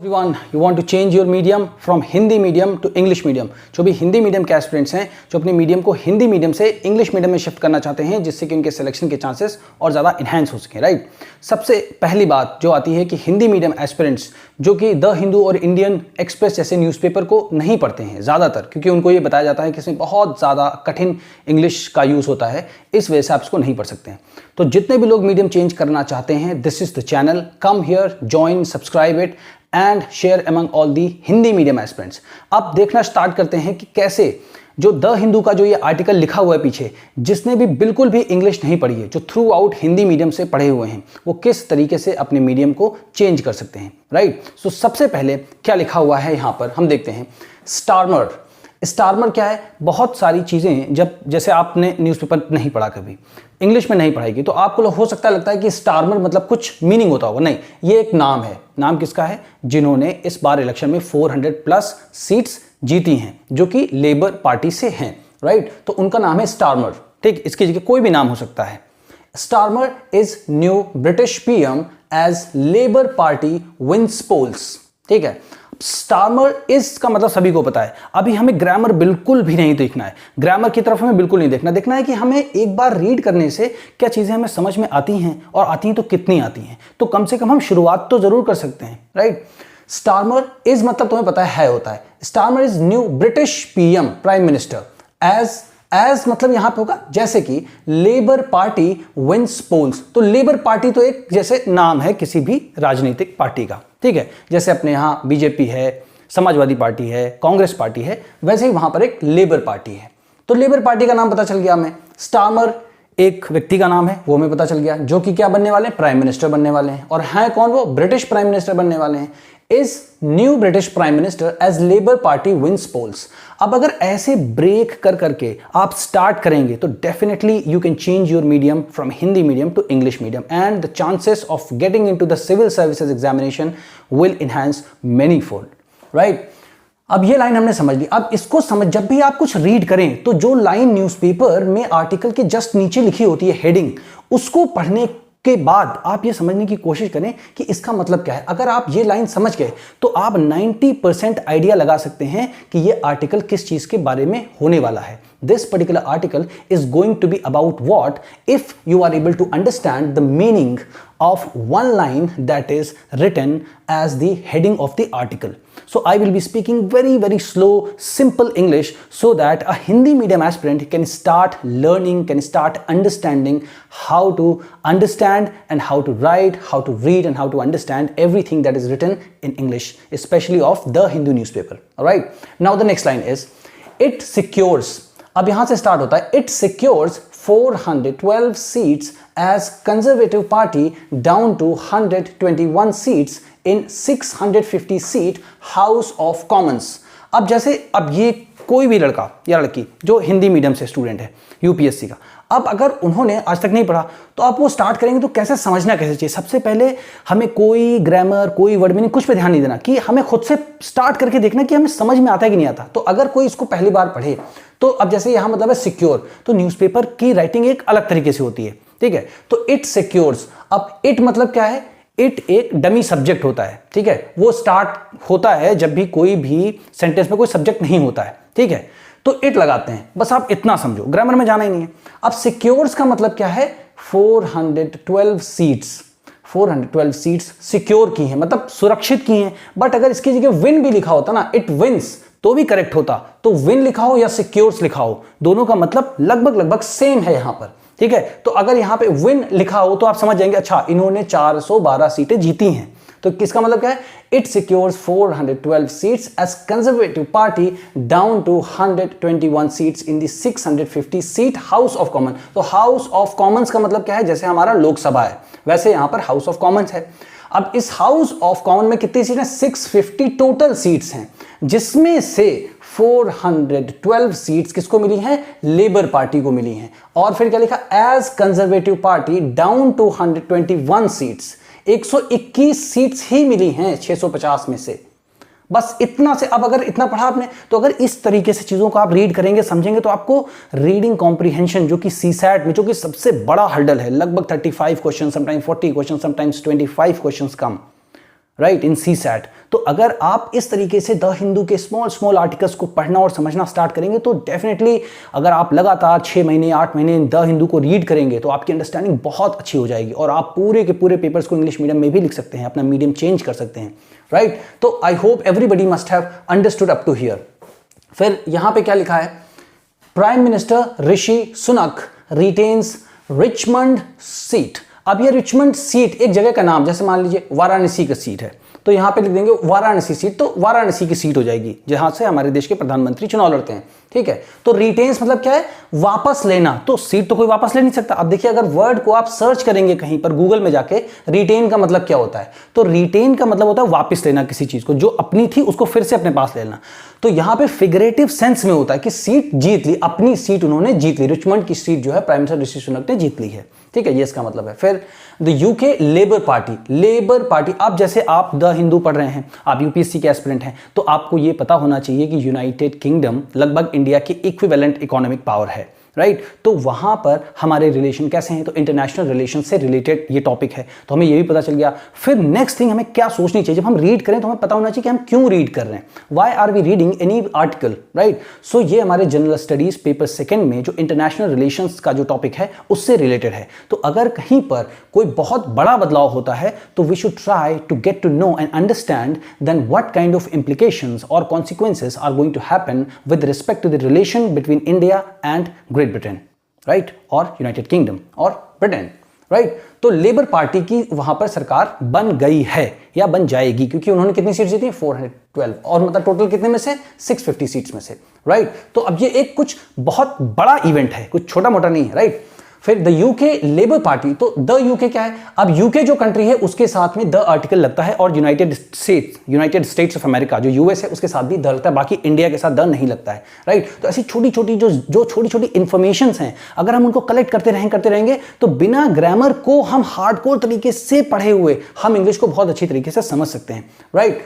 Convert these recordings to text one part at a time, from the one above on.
Everyone, you want to change your medium from Hindi medium to English medium. जो भी Hindi medium के aspirants हैं, जो अपने मीडियम को हिंदी मीडियम से इंग्लिश मीडियम में शिफ्ट करना चाहते हैं, जिससे कि उनके सिलेक्शन के चांसेस और ज़्यादा इन्हांस हो सकें, राइट। सबसे पहली बात जो आती है कि हिंदी मीडियम एस्पिरेंट्स जो कि द हिंदू और इंडियन एक्सप्रेस जैसे न्यूज़पेपर को नहीं पढ़ते हैं ज़्यादातर, क्योंकि उनको ये बताया जाता है कि इसमें बहुत ज़्यादा कठिन इंग्लिश का यूज़ होता है, इस वजह से आप इसको नहीं पढ़ सकते हैं। तो जितने भी लोग मीडियम चेंज करना चाहते हैं, this is the channel, come here, join, subscribe it and share among all the Hindi medium aspirants. अब देखना स्टार्ट करते हैं कि कैसे जो द हिंदू का जो ये आर्टिकल लिखा हुआ है पीछे, जिसने भी बिल्कुल भी इंग्लिश नहीं पढ़ी है, जो थ्रू आउट हिंदी मीडियम से पढ़े हुए हैं, वो किस तरीके से अपने मीडियम को चेंज कर सकते हैं, राइट। सो सबसे पहले क्या लिखा हुआ है यहाँ पर हम देखते हैं। स्टार्मर, स्टार्मर क्या है? बहुत सारी चीज़ें जब जैसे आपने न्यूज़पेपर नहीं पढ़ा, कभी इंग्लिश में नहीं पढ़ाई, तो आपको हो सकता लगता है कि स्टार्मर मतलब कुछ मीनिंग होता होगा। नहीं, ये एक नाम है। नाम किसका है? जिन्होंने इस बार इलेक्शन में 400+ सीट्स जीती हैं, जो कि लेबर पार्टी से हैं, राइट। तो उनका नाम है स्टार्मर, ठीक। इसकी जगह कोई भी नाम हो सकता है। Starmer is new British PM as Labour Party wins polls, ठीक है। स्टार्मर इज का मतलब सभी को पता है। अभी हमें ग्रामर बिल्कुल भी नहीं देखना है, ग्रामर की तरफ हमें बिल्कुल नहीं देखना है कि हमें एक बार रीड करने से क्या चीजें हमें समझ में आती हैं, और आती हैं तो कितनी आती हैं। तो कम से कम हम शुरुआत तो जरूर कर सकते हैं, राइट। स्टार्मर इज मतलब तुम्हें पता है होता है। Starmer is new British PM, prime minister. As मतलब यहां पे होगा जैसे कि लेबर पार्टी विंस पोल्स। तो लेबर पार्टी तो एक जैसे नाम है किसी भी राजनीतिक पार्टी का, ठीक है। जैसे अपने यहां बीजेपी है, समाजवादी पार्टी है, कांग्रेस पार्टी है, वैसे ही वहां पर एक लेबर पार्टी है। तो लेबर पार्टी का नाम पता चल गया हमें। स्टार्मर एक व्यक्ति का नाम है, वो हमें पता चल गया, जो कि क्या बनने वाले हैं? प्राइम मिनिस्टर बनने वाले हैं। और हैं कौन? वो ब्रिटिश प्राइम मिनिस्टर बनने वाले हैं। Is new British prime minister as Labour Party wins polls. अब अगर ऐसे ब्रेक कर करके आप स्टार्ट करेंगे तो definitely you can change your medium from Hindi medium to English medium, and the chances of getting into the civil services examination will enhance manifold, right. अब ये लाइन हमने समझ ली। अब इसको समझ, जब भी आप कुछ रीड करें तो जो लाइन न्यूज़पेपर में आर्टिकल के जस्ट नीचे लिखी होती है, हेडिंग, उसको पढ़ने के बाद आप ये समझने की कोशिश करें कि इसका मतलब क्या है। अगर आप ये लाइन समझ गए तो आप 90% आइडिया लगा सकते हैं कि ये आर्टिकल किस चीज के बारे में होने वाला है। This particular article is going to be about what if you are able to understand the meaning of one line that is written as the heading of the article. So I will be speaking very slow, simple English so that a Hindi medium aspirant can start learning, can start understanding how to understand and how to write, how to read and how to understand everything that is written in English, especially of the Hindu newspaper. All right. Now the next line is, it secures. अब यहां से start होता है। It secures 412 seats as Conservative party down to 121 seats in 650 seat House of Commons. अब जैसे अब ये कोई भी लड़का या लड़की जो हिंदी मीडियम से स्टूडेंट है, यूपीएससी का, अब अगर उन्होंने आज तक नहीं पढ़ा तो आप वो स्टार्ट करेंगे तो कैसे समझना कैसे चाहिए। सबसे पहले हमें कोई ग्रामर, कोई वर्ड मीनिंग, कुछ पे ध्यान नहीं देना, कि हमें खुद से स्टार्ट करके देखना कि हमें समझ में आता है कि नहीं आता। तो अगर कोई इसको पहली बार पढ़े तो अब जैसे यहां मतलब है सिक्योर, तो न्यूज़पेपर की राइटिंग एक अलग तरीके से होती है, ठीक है। तो इट सिक्योर्स, अब इट मतलब क्या है? इट एक डमी सब्जेक्ट होता है, ठीक है। वो स्टार्ट होता है जब भी कोई भी सेंटेंस में कोई सब्जेक्ट नहीं होता है, ठीक है। तो इट लगाते हैं, बस आप इतना समझो, ग्रामर में जाना ही नहीं है। अब सिक्योर्स का मतलब क्या है? 412 सीट्स, 412 सीट्स सिक्योर की हैं, मतलब सुरक्षित की हैं। बट अगर इसकी जगह विन भी लिखा होता ना, इट विंस, तो भी करेक्ट होता। तो विन लिखा हो या सिक्योर्स लिखा हो, दोनों का मतलब लगभग सेम है यहां पर, ठीक है। तो अगर यहां पे विन लिखा हो तो आप समझ जाएंगे अच्छा इन्होंने 412 सीटें जीती हैं। तो किसका मतलब क्या है? It secures 412 seats as Conservative party down to 121 seats in the 650 seat House of Common. तो हाउस ऑफ कॉमन्स का मतलब क्या है? जैसे हमारा लोकसभा है, वैसे यहां पर हाउस ऑफ कॉमन्स है। अब इस हाउस ऑफ कॉमन में कितनी सीट है? 650 टोटल सीट्स हैं, जिसमें से 412 सीट्स किसको मिली हैं? लेबर पार्टी को मिली हैं। और फिर क्या लिखा? As Conservative party down to 121 seats, 121 seats ही मिली हैं 650 में से। बस इतना से, अब अगर इतना पढ़ा आपने तो अगर इस तरीके से चीजों को आप रीड करेंगे, समझेंगे, तो आपको रीडिंग कॉम्प्रिहेंशन, जो कि सीसैट में जो कि सबसे बड़ा हर्डल है, लगभग 35 question, sometimes 40 question, sometimes 25 question कम, राइट, इन सीसैट, तो अगर आप इस तरीके से द हिंदू के स्मॉल स्मॉल आर्टिकल्स को पढ़ना और समझना स्टार्ट करेंगे तो डेफिनेटली अगर आप लगातार 6 महीने 8 महीने द हिंदू को रीड करेंगे तो आपकी अंडरस्टैंडिंग बहुत अच्छी हो जाएगी और आप पूरे के पूरे पेपर्स को इंग्लिश मीडियम में भी लिख सकते हैं, अपना मीडियम चेंज कर सकते हैं, राइट। तो I hope everybody must have understood up to here. फिर यहां पे क्या लिखा है, prime minister Rishi Sunak retains Richmond seat. अब ये रिचमंड सीट एक जगह का नाम, जैसे मान लीजिए वाराणसी का सीट है तो यहां पे लिख देंगे वाराणसी सीट, तो वाराणसी की सीट हो जाएगी जहां से हमारे देश के प्रधानमंत्री चुनाव लड़ते हैं, ठीक है। तो रिटेन्स मतलब क्या है, वापस लेना, तो सीट तो कोई वापस ले नहीं सकता। अब देखिए अगर वर्ड को आप सर्च करेंगे कहीं पर गूगल में जाके, रिटेन का मतलब क्या होता है, तो रिटेन का मतलब होता है वापस लेना किसी चीज को, जो अपनी थी उसको फिर से अपने पास लेना। तो यहां पे फिगरेटिव सेंस में होता है कि सीट जीत ली, अपनी सीट उन्होंने जीत ली, रिचमंड की सीट जो है प्राइम मिनिस्टर ऋषि सुनक ने जीत ली है, ठीक है, ये इसका मतलब है। फिर the UK Labour party, labour party, अब जैसे आप द हिंदू पढ़ रहे हैं, आप यूपीएससी के एस्पिरेंट हैं, तो आपको ये पता होना चाहिए कि यूनाइटेड किंगडम लगभग इंडिया की इक्विवेलेंट इकोनॉमिक पावर है, राइट। तो वहां पर हमारे रिलेशन कैसे हैं, तो इंटरनेशनल रिलेशन से रिलेटेड ये टॉपिक है, तो हमें ये भी पता चल गया। फिर नेक्स्ट थिंग हमें क्या सोचनी चाहिए, जब हम रीड करें तो हमें पता होना चाहिए कि हम क्यों रीड कर रहे हैं, why are we reading any article, right. So ये हमारे जनरल स्टडीज पेपर सेकंड में जो इंटरनेशनल रिलेशंस का जो टॉपिक है उससे रिलेटेड है। तो अगर कहीं पर कोई बहुत बड़ा बदलाव होता है तो we should try to get to know and understand then what kind of implications और consequences are going to happen with respect to the relation between India and Great Britain, right, और यूनाइटेड किंगडम और Britain, right. तो Labour party की वहां पर सरकार बन गई है या बन जाएगी, क्योंकि उन्होंने कितनी सीट्स जीती, 412, और मतलब टोटल कितने में से, 650 सीट्स में से, राइट। तो अब ये एक कुछ बहुत बड़ा इवेंट है, कुछ छोटा मोटा नहीं है, राइट। फिर द यूके लेबर पार्टी, तो द यूके क्या है, अब यूके जो कंट्री है उसके साथ में द आर्टिकल लगता है, और यूनाइटेड स्टेट्स ऑफ अमेरिका जो यूएस है उसके साथ भी द लगता है, बाकी इंडिया के साथ द नहीं लगता है, राइट। तो ऐसी छोटी छोटी जो छोटी छोटी इंफॉर्मेशन हैं, अगर हम उनको कलेक्ट करते रहेंगे तो बिना ग्रामर को हम हार्डकोर तरीके से पढ़े हुए हम इंग्लिश को बहुत अच्छी तरीके से समझ सकते हैं, right.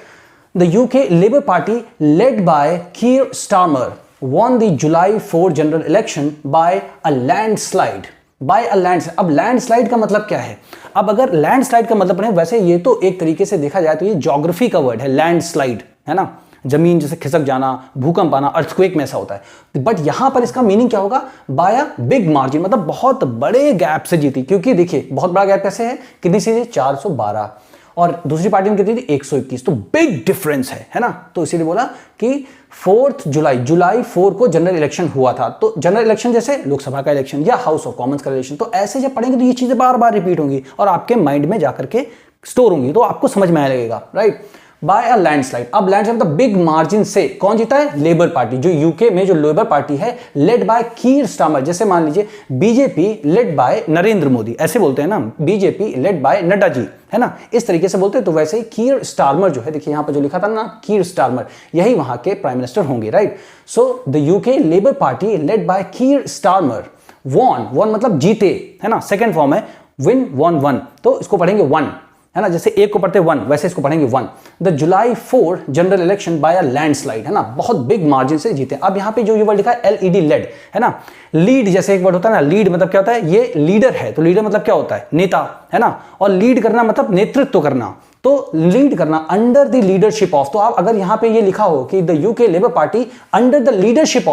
The UK Labour Party led by Keir Starmer won the July 4 general election by a landslide. अब लैंडस्लाइड का मतलब क्या है, अब अगर लैंडस्लाइड का मतलब है, वैसे ये तो एक तरीके से देखा जाए तो ये ज्योग्राफी का वर्ड है, लैंडस्लाइड है ना, जमीन जैसे खिसक जाना, भूकंप आना, अर्थक्वेक में ऐसा होता है, बट यहां पर इसका मीनिंग क्या होगा, बाय अ बिग मार्जिन, मतलब बहुत बड़े गैप से जीती। क्योंकि देखिए बहुत बड़ा गैप कैसे है, कितनी सी 412 और दूसरी पार्टी में कितनी थी 121, तो बिग डिफरेंस है ना। तो इसीलिए बोला कि 4 जुलाई 4 को जनरल इलेक्शन हुआ था। तो जनरल इलेक्शन जैसे लोकसभा का इलेक्शन या हाउस ऑफ कॉमन्स का इलेक्शन, तो ऐसे जब पढ़ेंगे तो ये चीजें बार बार रिपीट होंगी और आपके माइंड में जाकर के स्टोर होंगी, तो आपको समझ में आने लगेगा, राइट। बाय अ लैंडस्लाइड, अब लैंडस्लाइड मतलब बिग मार्जिन से कौन जीता है, लेबर पार्टी, जो यूके में जो लेबर पार्टी है लेड बाय कीर स्टारमर, जैसे मान लीजिए BJP led by Narendra Modi, ऐसे बोलते हैं ना, BJP led by Nadda ji, है ना, इस तरीके से बोलते हैं। तो वैसे ही कीर स्टारमर जो है, देखिए यहां पर जो लिखा था ना कीर स्टारमर, यही वहां के प्राइम मिनिस्टर होंगे, right. So the UK Labour Party led by Keir Starmer won मतलब जीते, है ना, सेकेंड फॉर्म है विन वॉन वन, तो इसको पढ़ेंगे वन, है ना, जैसे एक को पढ़ते वन वैसे इसको पढ़ेंगे won. The July 4 general election by a landslide, है ना, बहुत बिग मार्जिन से जीते। अब यहां पे जो ये वर्ड लिखा है एलईडी लेड, है ना, लीड जैसे एक वर्ड होता है ना, लीड मतलब क्या होता है, ये लीडर है, तो लीडर मतलब क्या होता है, नेता, है ना, और लीड करना मतलब नेतृत्व करना, तो लीड करना अंडर द लीडरशिप ऑफ। तो आप अगर यहां पे ये लिखा हो कि the UK Labour Party under the leadership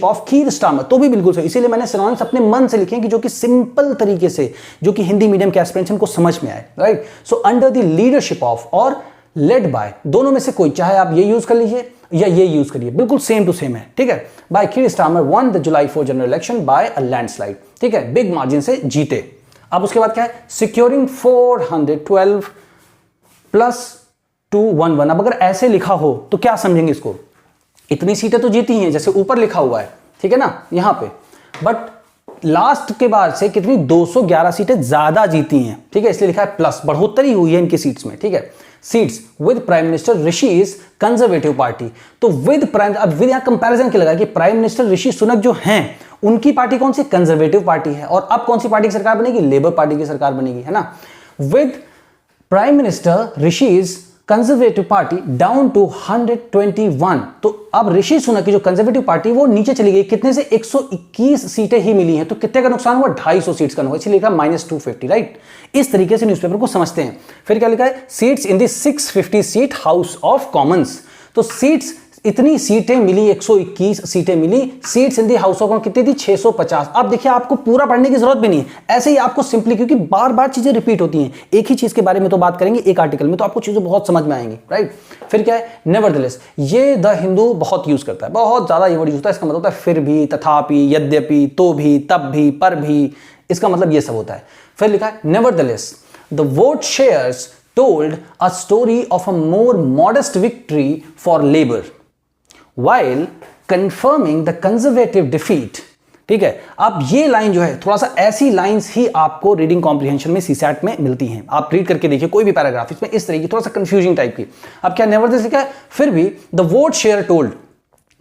of Keir Starmer, तो भी बिल्कुल सही। इसीलिए मैंने सिनोनिम्स अपने मन से लिखे कि जो कि सिंपल तरीके से, जो कि हिंदी मीडियम के एस्पिरेंट्स को समझ में आए, right. So under the leadership of और लेड बाय, दोनों में से कोई, चाहे आप ये यूज कर लीजिए या ये यूज करिए, बिल्कुल सेम टू सेम है, ठीक है। By Keir Starmer won the July 4 general election by a landslide, ठीक है, बिग मार्जिन से जीते। अब उसके बाद क्या है, सिक्योरिंग 412 प्लस 211। अब अगर ऐसे लिखा हो तो क्या समझेंगे इसको, इतनी सीटें तो जीती हैं जैसे ऊपर लिखा हुआ है, ठीक है ना, यहां पे, बट लास्ट के बाद से कितनी 211 सीटें ज्यादा जीती हैं, ठीक है, इसलिए लिखा है प्लस, बढ़ोतरी हुई है इनकी सीट्स में, ठीक है। Seats with prime minister Rishi is Conservative party, तो विद प्राइम, अब विद यहां कंपैरिजन के लगा कि प्राइम मिनिस्टर ऋषि सुनक जो हैं उनकी पार्टी कौन सी, कंजर्वेटिव पार्टी है, और अब कौन सी पार्टी की सरकार बनेगी, लेबर पार्टी की सरकार बनेगी, है ना। With prime minister Rishi is Conservative party down to 121। तो अब ऋषि सुनक की जो कंजर्वेटिव पार्टी वो नीचे चली गई, कितने से 121 सीटें ही मिली हैं। तो कितने का नुकसान हुआ, 250 सीट्स का हुआ, इसलिए लिखा -250, राइट। इस तरीके से न्यूज़पेपर को समझते हैं। फिर क्या लिखा है, seats in the 650 seat House of Commons. तो सीट्स, इतनी सीटें मिली, 121 सीटें मिली। Seats in the House of Commons कितनी थी, 650। अब देखिए आपको पूरा पढ़ने की जरूरत भी नहीं है, ऐसे ही आपको सिंपली, क्योंकि बार बार चीजें रिपीट होती हैं, एक ही चीज के बारे में तो बात करेंगे एक आर्टिकल में, तो आपको चीजें बहुत समझ में आएंगी, राइट। फिर क्या है, नेवरदलेस, ये द हिंदू बहुत यूज करता है, बहुत ज्यादा ये वर्ड यूज होता है। इसका मतलब होता है फिर भी, तथापि, यद्यपि, तो भी, तब भी, पर भी, इसका मतलब ये सब होता है। फिर लिखा है nevertheless the vote shares told a story of a more modest victory for Labour while confirming the conservative defeat। ठीक है, अब ये लाइन जो है, थोड़ा सा ऐसी लाइंस ही आपको रीडिंग कॉम्प्रिहेंशन में सीसैट में मिलती हैं। आप रीड करके देखिए कोई भी पैराग्राफ, इसमें इस तरह की थोड़ा सा कंफ्यूजिंग टाइप की। अब क्या नेवरदलेस लिखा है, फिर भी द वोट शेयर टोल्ड,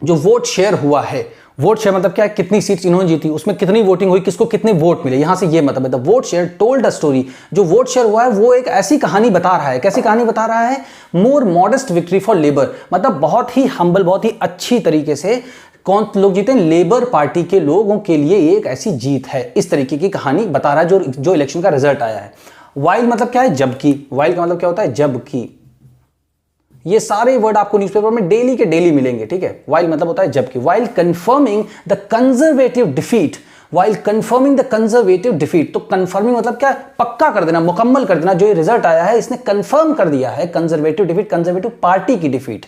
जो वोट शेयर हुआ है, वोट शेयर मतलब क्या है, कितनी सीट्स इन्होंने जीती, उसमें कितनी वोटिंग हुई, किसको कितने वोट मिले, यहां से ये मतलब है the vote share told a story. जो वोट शेयर हुआ है वो एक ऐसी कहानी बता रहा है, कैसी कहानी बता रहा है, मोर मॉडेस्ट विक्ट्री फॉर लेबर, मतलब बहुत ही हम्बल, बहुत ही अच्छी तरीके से कौन लोग जीते, लेबर पार्टी के लोगों के लिए एक ऐसी जीत है, इस तरीके की कहानी बता रहा है जो इलेक्शन का रिजल्ट आया है। वाइल मतलब क्या है, जबकि, वाइल का मतलब क्या होता है, जबकि। ये सारे वर्ड आपको न्यूज़पेपर में डेली के डेली मिलेंगे, ठीक है। वाइल मतलब होता है जबकि। While confirming the Conservative defeat, while confirming the Conservative defeat, तो कंफर्मिंग मतलब क्या, पक्का कर देना, मुकम्मल कर देना, जो ये रिजल्ट आया है इसने कंफर्म कर दिया है कंजर्वेटिव डिफीट, कंजर्वेटिव पार्टी की डिफीट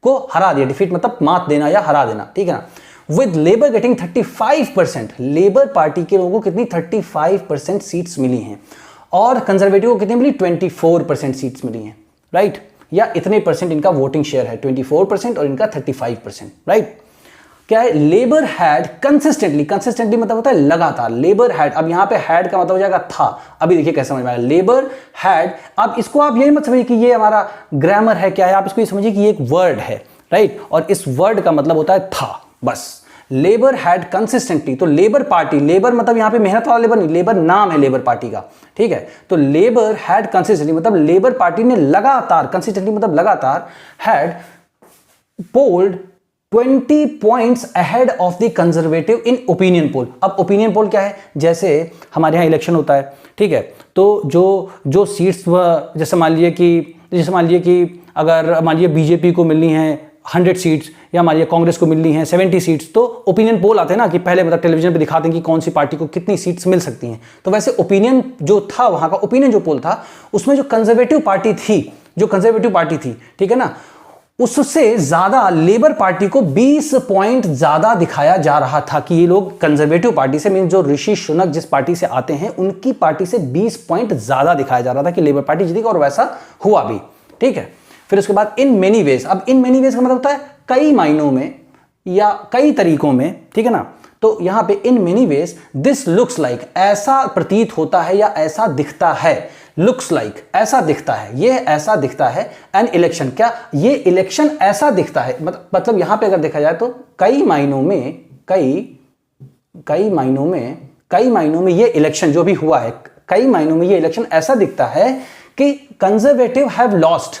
को हरा दिया। डिफीट मतलब मात देना या हरा देना, ठीक है ना। With labour getting 35%, labour party के लोगों को कितनी 35% सीट्स मिली हैं, और कंजर्वेटिव को कितनी मिली, 24% सीट्स मिली हैं, राइट। या इतने परसेंट इनका वोटिंग शेयर है, 24% और इनका 35%, राइट। क्या है, लेबर हैड कंसिस्टेंटली, कंसिस्टेंटली मतलब होता है लगातार, लेबर हैड, अब यहां पे हैड का मतलब हो जाएगा था। अभी देखिए कैसे समझ में आया, लेबर हैड, अब इसको आप ये मत समझिए कि ये हमारा ग्रामर है, क्या है, आप इसको ये समझिए कि ये एक वर्ड है, राइट, और इस वर्ड का मतलब होता है था, बस। लेबर हैड कंसिस्टेंटली, तो लेबर पार्टी, लेबर मतलब यहां पे मेहनत वाला लेबर नहीं, लेबर नाम है लेबर पार्टी का, ठीक है। तो लेबर हैड कंसिस्टेंटली मतलब लेबर पार्टी ने लगातार, कंसिस्टेंटली मतलब लगातार, had polled 20 points ahead of the conservative in opinion poll. अब ओपिनियन पोल क्या है, जैसे हमारे यहाँ इलेक्शन होता है, ठीक है, तो जो सीट्स, जैसे मान लीजिए कि अगर मान लीजिए बीजेपी को मिलनी है 100 सीट्स, या मान लीजिए कांग्रेस को मिलनी है 70 सीट्स, तो ओपिनियन पोल आते हैं ना, कि पहले मतलब टेलीविजन पे दिखाते हैं कि कौन सी पार्टी को कितनी सीट्स मिल सकती हैं। तो वैसे ओपिनियन जो था, वहां का ओपिनियन जो पोल था, उसमें जो कंजर्वेटिव पार्टी थी, ठीक है ना, उससे ज्यादा लेबर पार्टी को 20 पॉइंट ज्यादा दिखाया जा रहा था, कि ये लोग कंजर्वेटिव पार्टी से, मीन जो ऋषि सुनक जिस पार्टी से आते हैं उनकी पार्टी से 20 पॉइंट ज्यादा दिखाया जा रहा था कि लेबर पार्टी जीतेगी, और वैसा हुआ भी, ठीक है। फिर उसके बाद इन मेनी वेज, अब इन मेनी वेज का मतलब होता है कई मायनों में या कई तरीकों में, ठीक है ना। तो यहां पे in many ways this looks like, ऐसा प्रतीत होता है या ऐसा दिखता है, लुक्स लाइक ऐसा दिखता है, ये ऐसा दिखता है, एन इलेक्शन, क्या ये इलेक्शन ऐसा दिखता है, मतलब यहां पे अगर देखा जाए तो कई मायनों में ये इलेक्शन जो भी हुआ है, कई मायनों में ये इलेक्शन ऐसा दिखता है कि कंजर्वेटिव हैव लॉस्ट,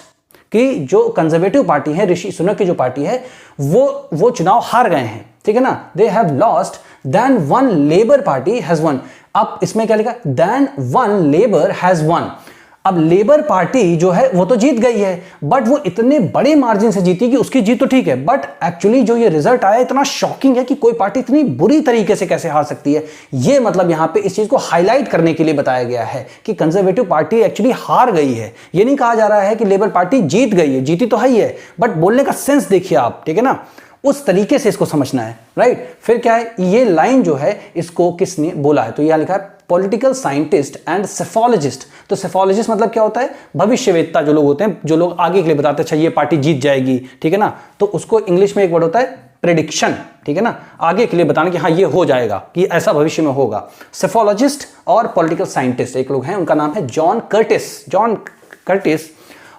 कि जो कंजर्वेटिव पार्टी है, ऋषि सुनक की जो पार्टी है, वो चुनाव हार गए हैं, ठीक है ना। They have lost then won Labour party has won. अब इसमें क्या लिखा, then won Labour has won. अब लेबर पार्टी जो है वो तो जीत गई है, बट वो इतने बड़े मार्जिन से जीती कि उसकी जीत तो ठीक है, बट एक्चुअली जो ये रिजल्ट आया इतना शॉकिंग है कि कोई पार्टी इतनी बुरी तरीके से कैसे हार सकती है। ये मतलब यहां पे इस चीज को हाईलाइट करने के लिए बताया गया है कि कंजर्वेटिव पार्टी एक्चुअली हार गई है। ये नहीं कहा जा रहा है कि लेबर पार्टी जीत गई है, जीती तो है ही है, बट बोलने का सेंस देखिए आप, ठीक है ना, उस तरीके से इसको समझना है, राइट। फिर क्या है, ये लाइन जो है इसको किसने बोला है, तो यहां लिखा है पॉलिटिकल साइंटिस्ट एंड सेफोलॉजिस्ट। तो सेफोलॉजिस्ट मतलब क्या होता है, भविष्यवेत्ता जो लोग होते हैं, जो लोग आगे के लिए बताते हैं, अच्छा ये पार्टी जीत जाएगी, ठीक है ना, तो उसको इंग्लिश में एक वर्ड होता है प्रेडिक्शन, ठीक है ना, आगे के लिए बताना कि हाँ ये हो जाएगा, कि ऐसा भविष्य में होगा। सेफोलॉजिस्ट और पॉलिटिकल साइंटिस्ट एक लोग हैं, उनका नाम है John Curtis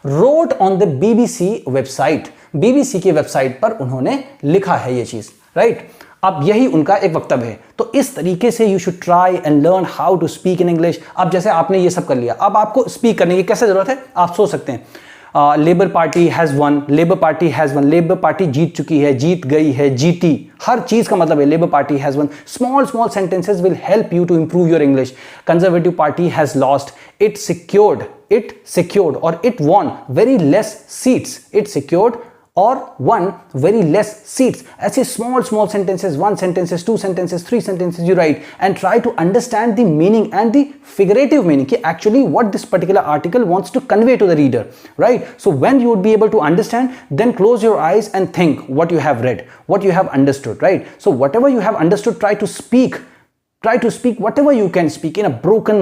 road on the BBC website, BBC की वेबसाइट पर उन्होंने लिखा है ये चीज, राइट। अब यही उनका एक वक्तव्य है। तो इस तरीके से you should try and learn how to speak in English. अब जैसे आपने ये सब कर लिया, अब आपको स्पीक करने की कैसे जरूरत है, आप सोच सकते हैं Labour party has won, Labour party has won, Labour party जीत चुकी है, जीत गई है, जीती, हर चीज का मतलब है labour party has one. Small small sentences will help you to improve your English. Conservative party has lost, it secured or it won very less seats, it secured or won very less seats. ऐसे small sentences, 1 sentences, 2 sentences, 3 sentences you write and try to understand the meaning and the figurative meaning, कि actually what this particular article wants to convey to the reader, right? So when you would be able to understand, then close your eyes and think what you have read, what you have understood, right? So whatever you have understood, try to speak whatever you can speak in a broken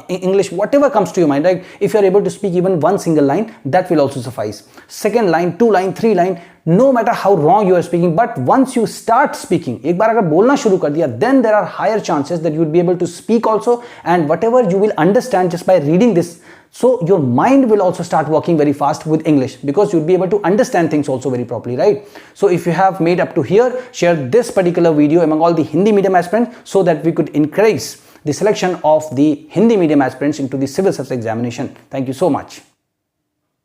English, whatever comes to your mind, right? If you are able to speak even one single line, that will also suffice. Second line, 2 line, 3 line, no matter how wrong you are speaking, but once you start speaking, एक बार अगर बोलना शुरू कर दिया, then there are higher chances that you would be able to speak also, and whatever you will understand just by reading this, so your mind will also start working very fast with English, because you'll be able to understand things also very properly, right? So if you have made up to here, share this particular video among all the Hindi medium aspirants so that we could increase the selection of the Hindi medium aspirants into the civil service examination. Thank you so much.